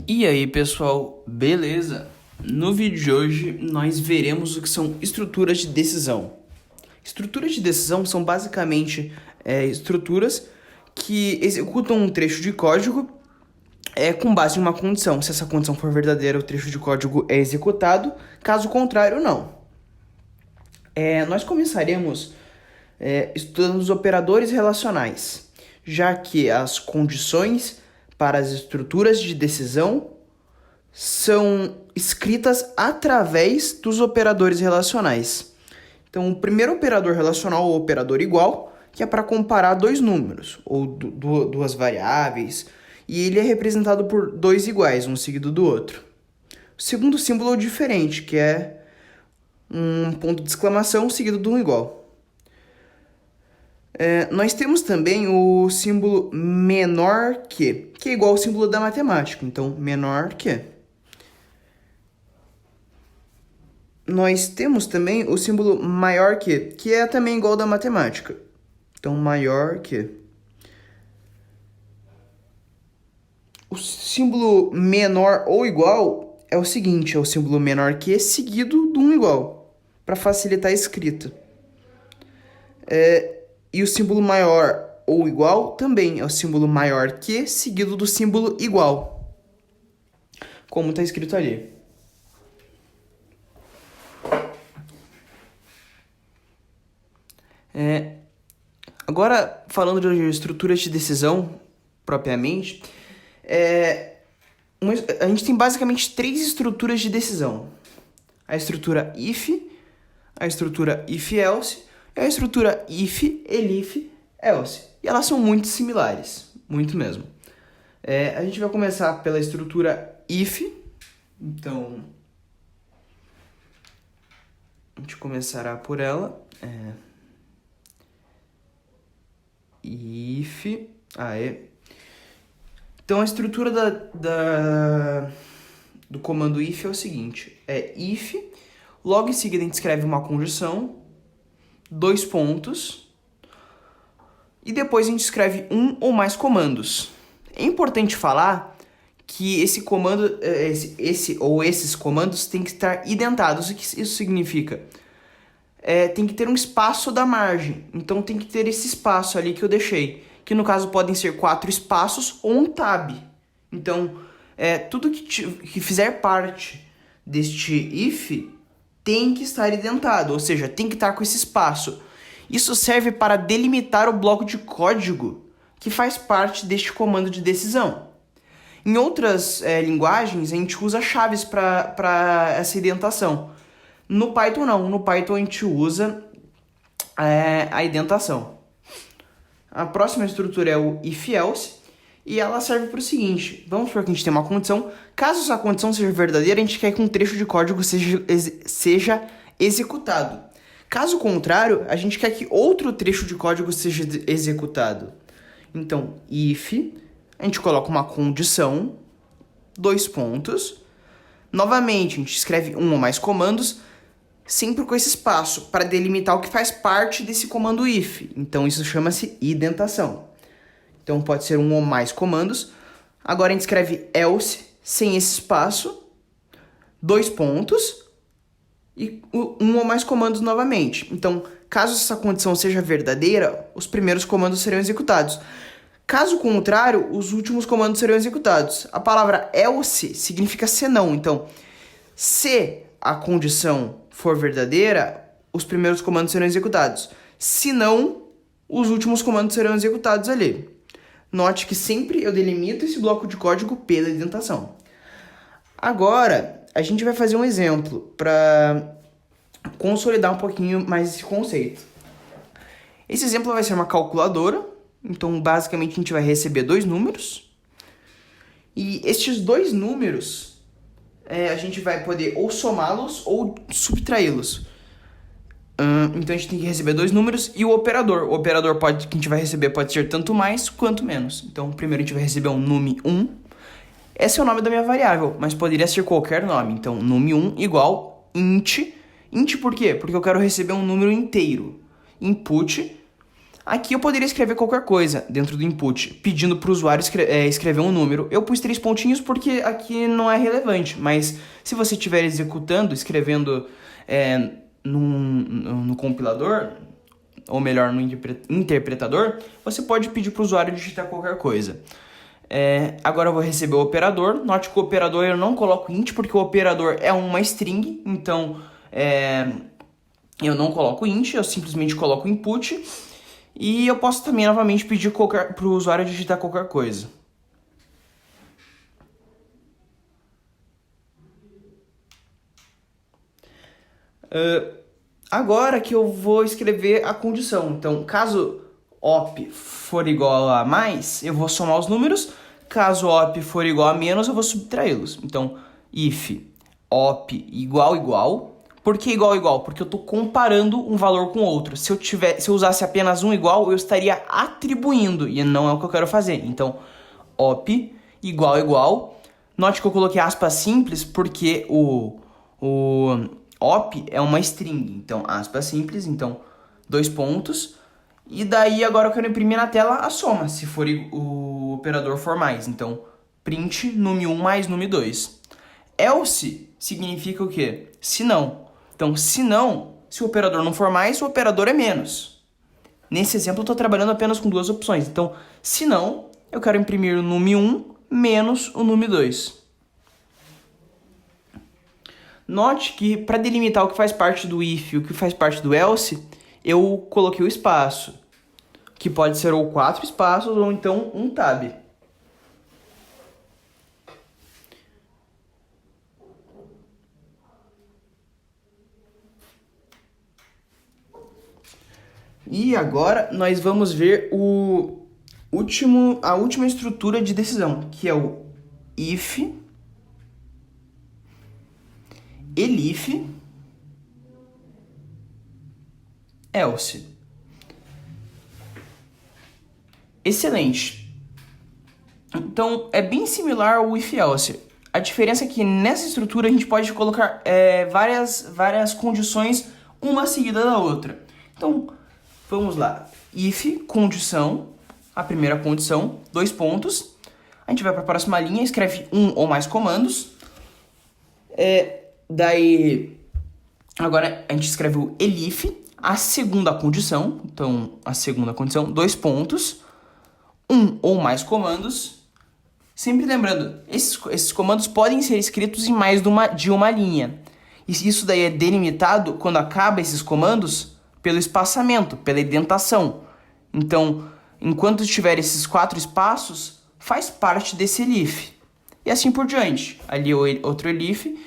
E aí, pessoal, beleza? No vídeo de hoje, nós veremos o que são estruturas de decisão. Estruturas de decisão são basicamente estruturas que executam um trecho de código com base em uma condição. Se essa condição for verdadeira, o trecho de código é executado, caso contrário, não. Nós começaremos estudando os operadores relacionais, já que as condições para as estruturas de decisão são escritas através dos operadores relacionais. Então, o primeiro operador relacional é o operador igual, que é para comparar dois números, ou duas variáveis, e ele é representado por dois iguais, um seguido do outro. O segundo símbolo é o diferente, que é um ponto de exclamação seguido de um igual. Nós temos também o símbolo menor que é igual ao símbolo da matemática. Então, menor que. Nós temos também o símbolo maior que é também igual ao da matemática. Então, maior que. O símbolo menor ou igual é o seguinte, é o símbolo menor que seguido de um igual, para facilitar a escrita. E o símbolo maior ou igual também é o símbolo maior que seguido do símbolo igual, como está escrito ali. Agora, falando de estruturas de decisão, propriamente, a gente tem basicamente três estruturas de decisão. A estrutura if, a estrutura if-else e a estrutura if, elif, else. E elas são muito similares, muito mesmo. A gente vai começar pela estrutura if. Então, a gente começará por ela. If. Então, a estrutura do comando if é o seguinte. If, logo em seguida a gente escreve uma condição, dois pontos, e depois a gente escreve um ou mais comandos. É importante falar que esse comando, esses comandos têm que estar identados. O que isso significa? Tem que ter um espaço da margem. Então tem que ter esse espaço ali que eu deixei, que no caso podem ser 4 espaços ou um tab. Então, tudo que fizer parte deste if tem que estar identado, ou seja, tem que estar com esse espaço. Isso serve para delimitar o bloco de código que faz parte deste comando de decisão. Em outras linguagens, a gente usa chaves para essa indentação. No Python não, no Python a gente usa a indentação. A próxima estrutura é o if-else, e ela serve para o seguinte: vamos supor que a gente tem uma condição. Caso essa condição seja verdadeira, a gente quer que um trecho de código seja executado. Caso contrário, a gente quer que outro trecho de código seja executado. Então, if, a gente coloca uma condição, dois pontos. Novamente, a gente escreve um ou mais comandos, sempre com esse espaço, para delimitar o que faz parte desse comando if. Então, isso chama-se indentação. Então, pode ser um ou mais comandos. Agora, a gente escreve else, sem esse espaço, dois pontos, e um ou mais comandos novamente. Então, caso essa condição seja verdadeira, os primeiros comandos serão executados. Caso contrário, os últimos comandos serão executados. A palavra else significa senão. Então, se a condição for verdadeira, os primeiros comandos serão executados. Se não, os últimos comandos serão executados ali. Note que sempre eu delimito esse bloco de código pela indentação. Agora, a gente vai fazer um exemplo para consolidar um pouquinho mais esse conceito. Esse exemplo vai ser uma calculadora. Então, basicamente, a gente vai receber dois números. E estes dois números, a gente vai poder ou somá-los ou subtraí-los. Então, a gente tem que receber dois números e o operador. O operador que a gente vai receber pode ser tanto mais quanto menos. Então, primeiro a gente vai receber um num1. Esse é o nome da minha variável, mas poderia ser qualquer nome. Então, num1 igual int. Int por quê? Porque eu quero receber um número inteiro. Input. Aqui eu poderia escrever qualquer coisa dentro do input, pedindo para o usuário escrever um número. Eu pus 3 pontinhos porque aqui não é relevante, mas se você estiver executando, escrevendo no compilador, ou melhor, no interpretador, você pode pedir para o usuário digitar qualquer coisa. Agora eu vou receber o operador. Note que o operador eu não coloco int, porque o operador é uma string, então eu não coloco int, eu simplesmente coloco input. E eu posso também novamente pedir para o usuário digitar qualquer coisa. Agora que eu vou escrever a condição. Então, caso op for igual a mais, eu vou somar os números. Caso op for igual a menos, eu vou subtraí-los. Então, if op igual. Por que igual? Porque eu estou comparando um valor com outro. Se eu usasse apenas um igual, eu estaria atribuindo, e não é o que eu quero fazer. Então, op igual. Note que eu coloquei aspas simples porque o op é uma string. Então, aspas simples, então, 2 pontos. E daí agora eu quero imprimir na tela a soma, se for o operador for mais. Então, print num1 mais num2. Else significa o quê? Se não. Então, se não, se o operador não for mais, o operador é menos. Nesse exemplo, eu estou trabalhando apenas com 2 opções. Então, se não, eu quero imprimir o num1 menos o num2. Note que, para delimitar o que faz parte do if e o que faz parte do else, eu coloquei o espaço, que pode ser ou 4 espaços ou então um tab. E agora nós vamos ver a última estrutura de decisão, que é o if, elif, else. Excelente. Então, é bem similar ao if else. A diferença é que nessa estrutura a gente pode colocar várias condições, uma seguida da outra. Então, vamos lá. If, condição, a primeira condição, 2 pontos. A gente vai para a próxima linha, escreve um ou mais comandos. Daí, agora a gente escreve o elif, a segunda condição. Então, a segunda condição, 2 pontos, um ou mais comandos. Sempre lembrando, esses comandos podem ser escritos em mais de uma linha. E isso daí é delimitado quando acaba esses comandos pelo espaçamento, pela indentação. Então, enquanto tiver esses 4 espaços, faz parte desse elif. E assim por diante. Ali outro elif,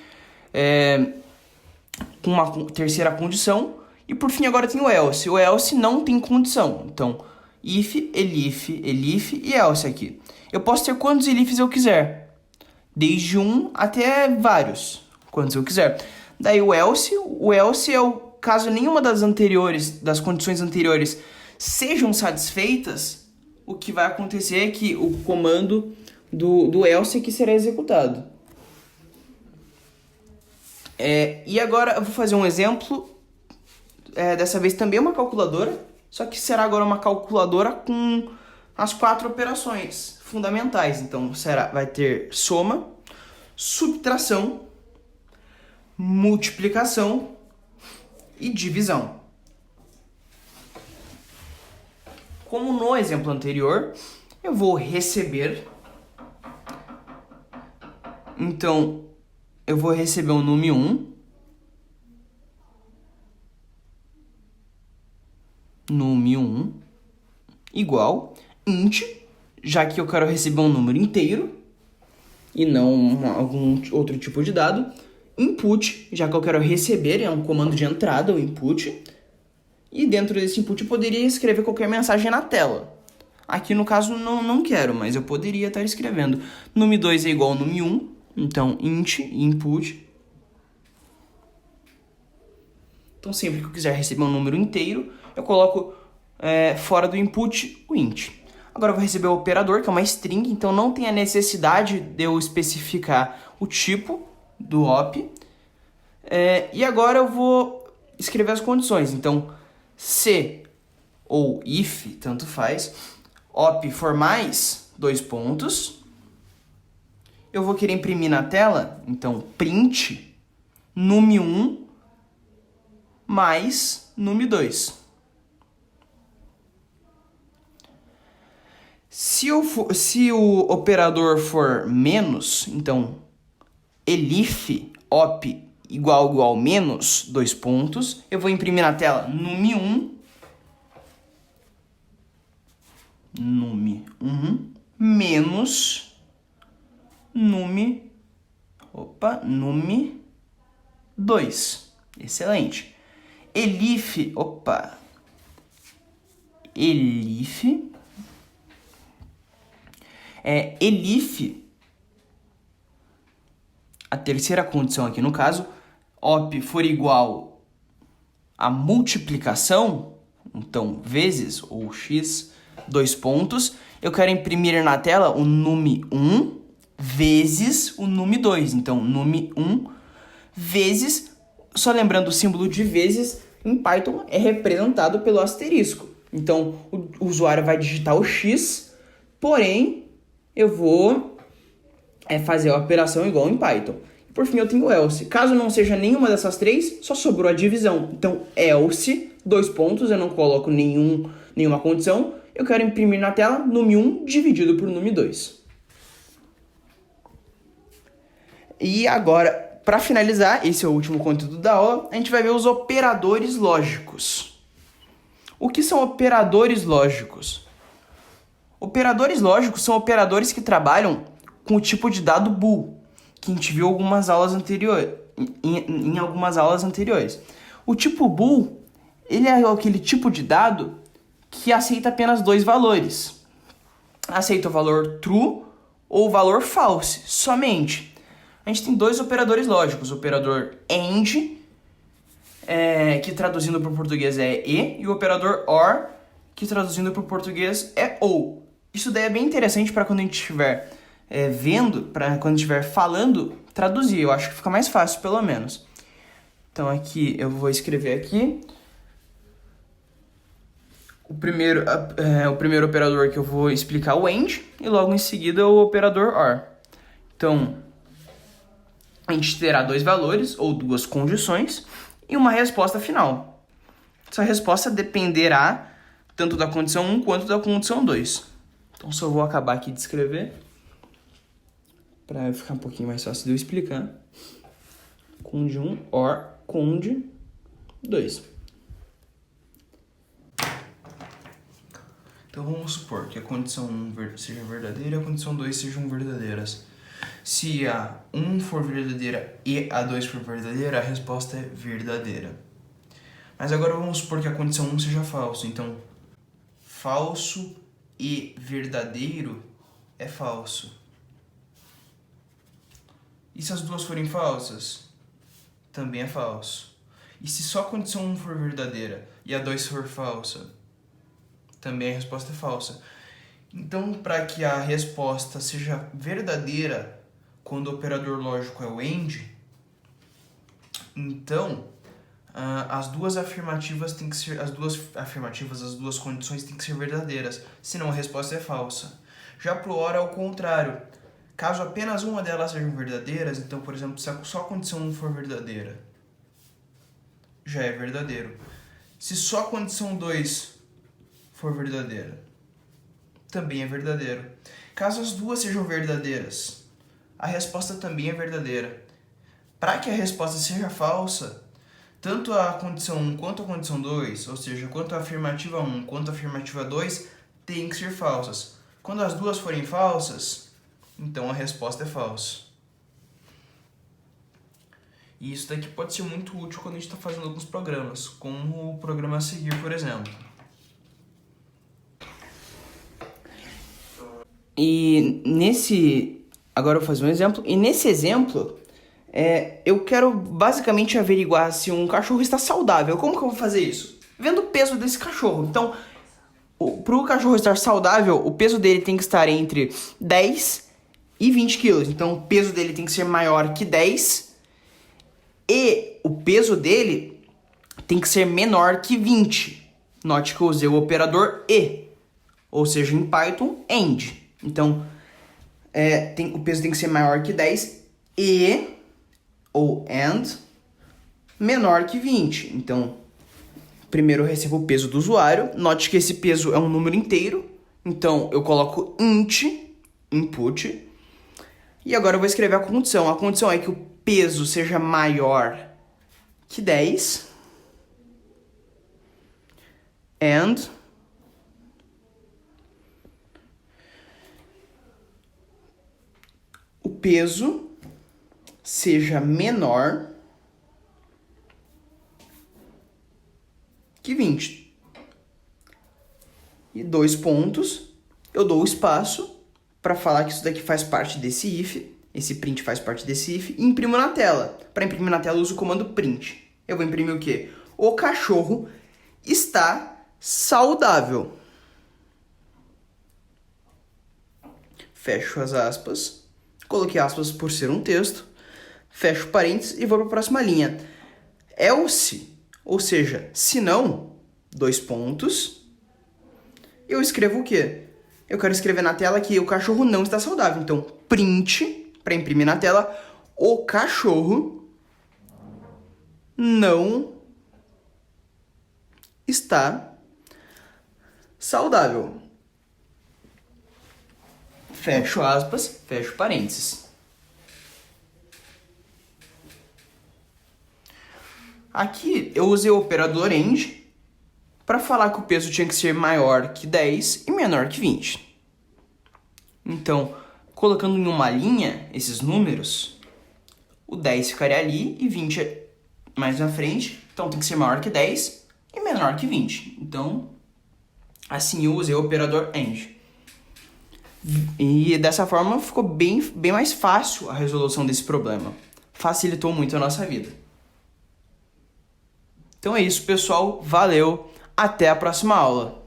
com uma terceira condição. E por fim agora tem o else. O else não tem condição. Então, if, elif e else aqui. Eu posso ter quantos elifs eu quiser. Desde um até vários. Quantos eu quiser. Daí o else é o caso nenhuma das condições anteriores sejam satisfeitas, o que vai acontecer é que o comando do else aqui será executado. E agora eu vou fazer um exemplo, dessa vez também uma calculadora, só que será agora uma calculadora com as 4 operações fundamentais. Então vai ter soma, subtração, multiplicação e divisão. Como no exemplo anterior, eu vou receber. Então, eu vou receber o num1, igual int, já que eu quero receber um número inteiro e não algum outro tipo de dado. Input, já que eu quero receber, é um comando de entrada, o input. E dentro desse input eu poderia escrever qualquer mensagem na tela. Aqui no caso não quero, mas eu poderia estar escrevendo. Num2 é igual ao num1, então int, input. Então sempre que eu quiser receber um número inteiro, eu coloco fora do input o int. Agora eu vou receber o operador, que é uma string, então não tem a necessidade de eu especificar o tipo do op. E agora eu vou escrever as condições. Então, se ou if, tanto faz, op for mais, 2 pontos. Eu vou querer imprimir na tela, então print num1 mais num2. Se o operador for menos, então elif op igual menos, 2 pontos, eu vou imprimir na tela num1 menos num2. Excelente. Elif a terceira condição aqui no caso, op for igual a multiplicação, então vezes ou x, 2 pontos, eu quero imprimir na tela o num1 vezes o num2, então num1 vezes, só lembrando o símbolo de vezes, em Python é representado pelo asterisco. Então o usuário vai digitar o x, porém eu vou fazer a operação igual em Python. Por fim, eu tenho o else. Caso não seja nenhuma dessas três, só sobrou a divisão. Então, else, 2 pontos, eu não coloco nenhuma condição. Eu quero imprimir na tela num1 dividido por num2. E agora, para finalizar, esse é o último conteúdo da aula, a gente vai ver os operadores lógicos. O que são operadores lógicos? Operadores lógicos são operadores que trabalham com o tipo de dado bool, que a gente viu algumas aulas em algumas aulas anteriores. O tipo bool, ele é aquele tipo de dado que aceita apenas 2 valores. Aceita o valor true ou o valor false, somente. A gente tem 2 operadores lógicos, o operador AND, que traduzindo para o português é e o operador OR, que traduzindo para o português é ou. Isso daí é bem interessante para quando a gente estiver vendo, para quando estiver falando, traduzir. Eu acho que fica mais fácil, pelo menos. Então aqui eu vou escrever aqui. O primeiro operador que eu vou explicar o AND e logo em seguida o operador OR. Então, a gente terá 2 valores ou 2 condições e uma resposta final. Essa resposta dependerá tanto da condição 1 quanto da condição 2. Então, só vou acabar aqui de escrever para ficar um pouquinho mais fácil de eu explicar. Cond 1 OR cond 2. Então vamos supor que a condição 1 seja verdadeira e a condição 2 sejam verdadeiras. Se a 1 for verdadeira e a 2 for verdadeira, a resposta é verdadeira. Mas agora vamos supor que a condição 1 seja falso. Então, falso e verdadeiro é falso. E se as duas forem falsas? Também é falso. E se só a condição 1 for verdadeira e a 2 for falsa? Também a resposta é falsa. Então, para que a resposta seja verdadeira quando o operador lógico é o AND, então as duas condições têm que ser verdadeiras, senão a resposta é falsa. Já para o OR é o contrário. Caso apenas uma delas sejam verdadeiras, então, por exemplo, se só a condição 1 for verdadeira, já é verdadeiro. Se só a condição 2 for verdadeira, também é verdadeiro. Caso as duas sejam verdadeiras, a resposta também é verdadeira. Para que a resposta seja falsa, tanto a condição 1 quanto a condição 2, ou seja, quanto a afirmativa 1 quanto a afirmativa 2, têm que ser falsas. Quando as duas forem falsas, então a resposta é falsa. E isso daqui pode ser muito útil quando a gente está fazendo alguns programas, como o programa a seguir, por exemplo. Agora eu vou fazer um exemplo. E nesse exemplo, eu quero basicamente averiguar se um cachorro está saudável. Como que eu vou fazer isso? Vendo o peso desse cachorro. Então, para o cachorro estar saudável, o peso dele tem que estar entre 10 e 20 quilos. Então, o peso dele tem que ser maior que 10 e o peso dele tem que ser menor que 20. Note que eu usei o operador e, ou seja, em Python, AND. Então, o peso tem que ser maior que 10 e, ou AND, menor que 20. Então, primeiro eu recebo o peso do usuário. Note que esse peso é um número inteiro. Então, eu coloco int, input. E agora eu vou escrever a condição. A condição é que o peso seja maior que 10. And o peso seja menor que 20. E 2 pontos, eu dou o espaço para falar que isso daqui faz parte desse if, esse print faz parte desse if, e imprimo na tela. Para imprimir na tela eu uso o comando print. Eu vou imprimir o quê? O cachorro está saudável. Fecho as aspas. Coloquei aspas por ser um texto. Fecho parênteses e vou para a próxima linha. Else, ou seja, se não, 2 pontos. Eu escrevo o quê? Eu quero escrever na tela que o cachorro não está saudável. Então, print, para imprimir na tela, o cachorro não está saudável. Fecho aspas, fecho parênteses. Aqui eu usei o operador AND para falar que o peso tinha que ser maior que 10 e menor que 20. Então, colocando em uma linha esses números, o 10 ficaria ali e 20 mais na frente. Então tem que ser maior que 10 e menor que 20. Então, assim eu usei o operador AND. E dessa forma ficou bem mais fácil a resolução desse problema. Facilitou muito a nossa vida. Então é isso, pessoal. Valeu. Até a próxima aula.